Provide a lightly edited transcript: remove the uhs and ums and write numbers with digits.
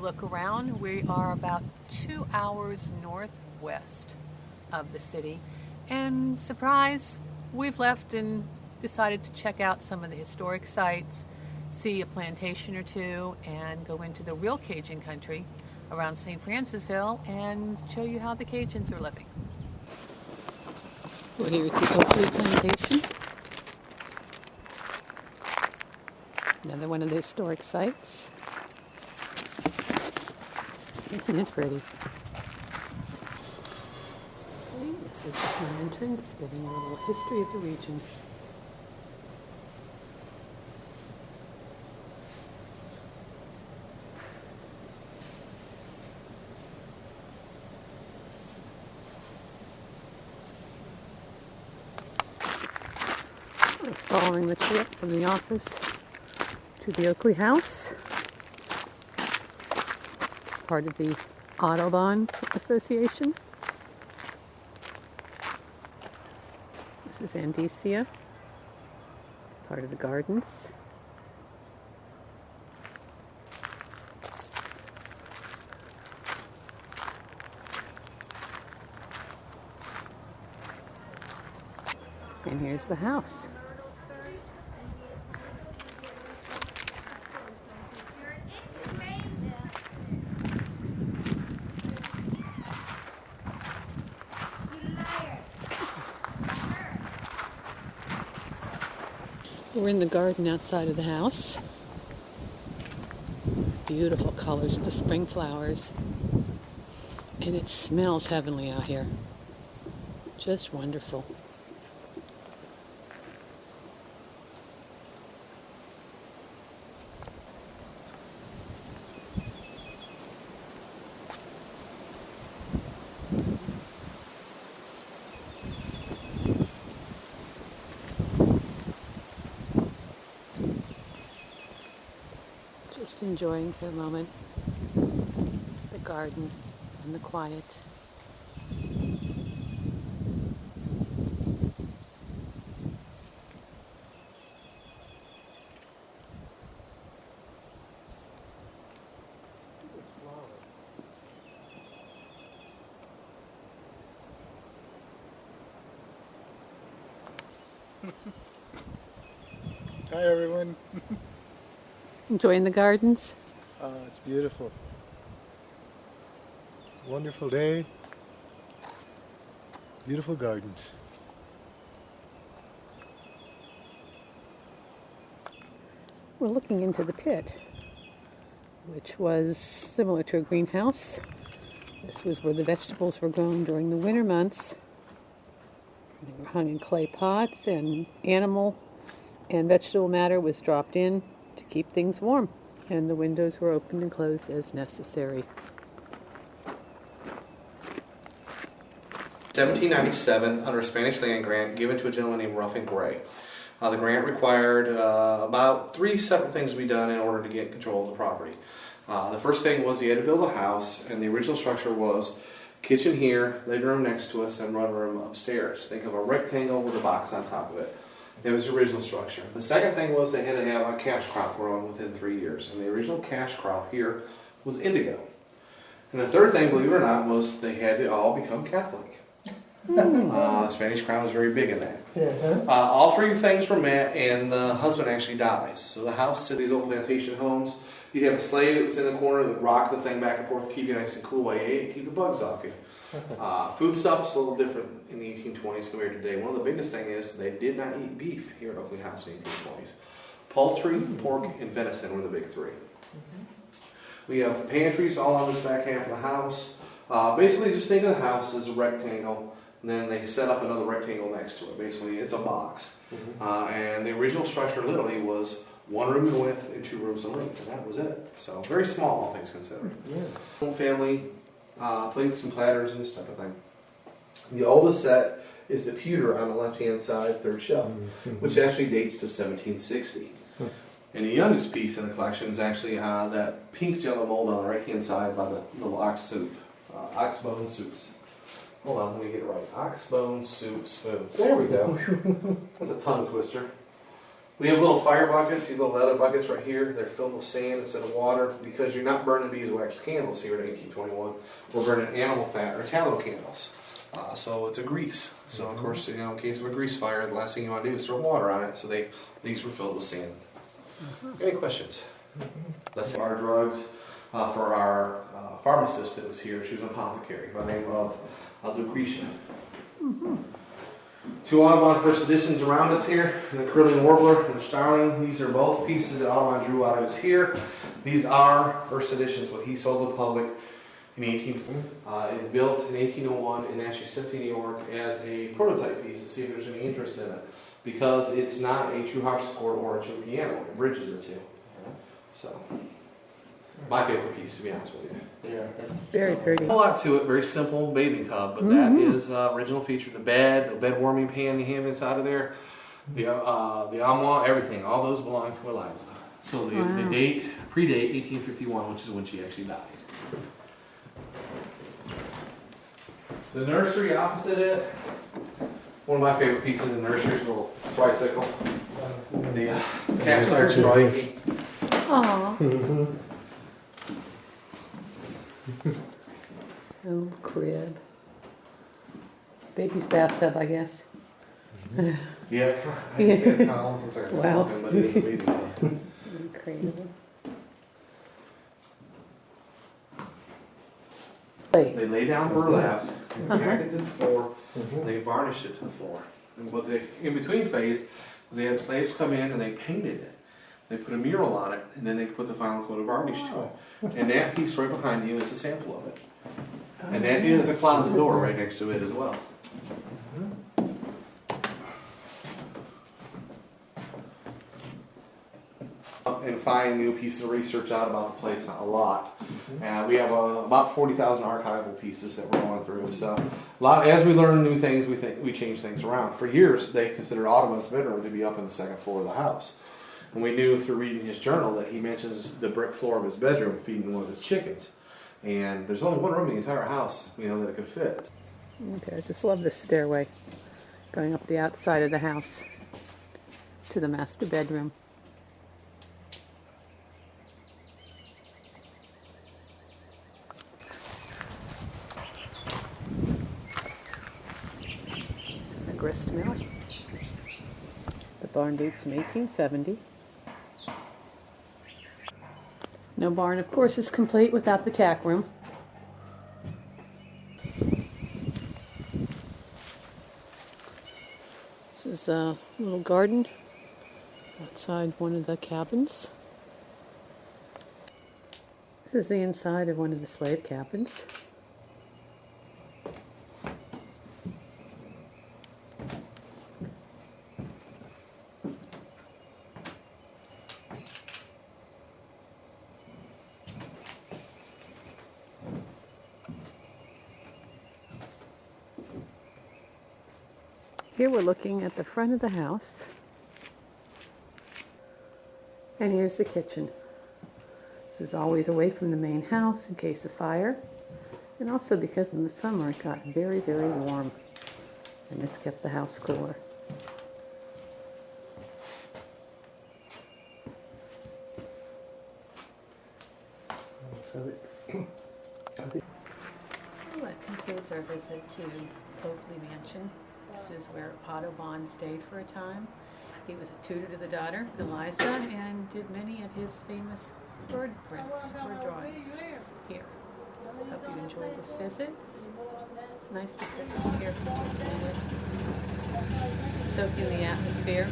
look around, we are about 2 hours northwest of the city. And surprise, we've left and decided to check out some of the historic sites, see a plantation or two, and go into the real Cajun country around St. Francisville and show you how the Cajuns are living. We're here at the Oakley Plantation. Another one of the historic sites. Isn't it pretty? This is the front entrance, giving you a little history of the region. We're following the trip from the office to the Oakley House, part of the Audubon Association. This is Andesia, part of the gardens. And here's the house. We're in the garden outside of the house. Beautiful colors of the spring flowers. And it smells heavenly out here. Just wonderful. Just enjoying for the moment the garden and the quiet. Hi everyone. Enjoying the gardens? It's beautiful. Wonderful day. Beautiful gardens. We're looking into the pit, which was similar to a greenhouse. This was where the vegetables were grown during the winter months. They were hung in clay pots, and animal and vegetable matter was dropped in to keep things warm, and the windows were opened and closed as necessary. 1797, under a Spanish land grant given to a gentleman named Ruffin Gray. The grant required about 3 separate things to be done in order to get control of the property. The first thing was he had to build a house, and the original structure was kitchen here, living room next to us, and run room upstairs. Think of a rectangle with a box on top of it. It was the original structure. The second thing was they had to have a cash crop growing within 3 years. And the original cash crop here was indigo. And the third thing, believe it or not, was they had to all become Catholic. The Spanish crown was very big in that. All 3 things were met, and the husband actually dies. So the house, these old plantation homes, you'd have a slave that was in the corner that would rock the thing back and forth to keep you nice and cool while you ate, keep the bugs off you. Food stuff is a little different in the 1820s compared to today. One of the biggest things is they did not eat beef here at Oakley House in the 1820s. Poultry, pork, and venison were the big 3. We have pantries all on this back half of the house. Basically, just think of the house as a rectangle, and then they set up another rectangle next to it. Basically, it's a box. And the original structure literally was 1 room in width and 2 rooms in length, and that was it. So very small, all things considered. Home family, plates and platters and this type of thing. The oldest set is the pewter on the left-hand side, 3rd shelf, which actually dates to 1760. And the youngest piece in the collection is actually that pink jello mold on the right-hand side by the little oxbone soups. Hold on, let me get it right. Oxbone soup spoons. There we go. That's a tongue twister. We have little fire buckets, these little leather buckets right here. They're filled with sand instead of water because you're not burning beeswax candles here at 1821. We're burning animal fat or tallow candles. So it's a grease. So of course, you know, in case of a grease fire, the last thing you want to do is throw water on it. So these were filled with sand. Any questions? Let's see. Our drugs for our pharmacist that was here. She was an apothecary by the name of Lucretia. Two Audubon first editions around us here, the Curling Warbler and the Starling. These are both pieces that Audubon drew out of his here. These are first editions, what he sold to the public in 1840. It built in 1801 and actually sent to New York as a prototype piece to see if there's any interest in it. Because it's not a true harpsichord or a true piano. It bridges the two. So, my favorite piece, to be honest with you. Yeah. Very pretty. A lot to it, very simple bathing tub, but that is original feature. The bed warming pan you have inside of there, the armoire, everything, all those belong to Eliza. So the date, predate 1851, which is when she actually died. The nursery opposite it, one of my favorite pieces in the nursery is a little tricycle. The cast iron trike. Aww. Oh, crib. Baby's bathtub, I guess. Yeah, I just had columns and started Wow. laughing, but it is amazing. Incredible. They lay down burlap, tacked it to the floor, and they varnished it to the floor. And what they, in between phase, was they had slaves come in and they painted it. They put a mural on it, and then they put the final coat of varnish to it. And that piece right behind you is a sample of it. And that is a closet door right next to it as well. And find new pieces of research out about the place, a lot. We have about 40,000 archival pieces that we're going through. So, as we learn new things, we change things around. For years, they considered Audubon's bedroom to be up on the second floor of the house. And we knew through reading his journal that he mentions the brick floor of his bedroom feeding one of his chickens. And there's only one room in the entire house, that it could fit. Okay, I just love this stairway going up the outside of the house to the master bedroom. A grist mill. The barn dates from 1870. No barn, of course, is complete without the tack room. This is a little garden outside one of the cabins. This is the inside of one of the slave cabins. Here we're looking at the front of the house, and here's the kitchen. This is always away from the main house in case of fire, and also because in the summer it got very, very warm, and this kept the house cooler. Well, that concludes our visit to Oakley Mansion. This is where Audubon stayed for a time. He was a tutor to the daughter, Eliza, and did many of his famous bird prints or drawings here. Hope you enjoyed this visit. It's nice to sit here, soak in the atmosphere.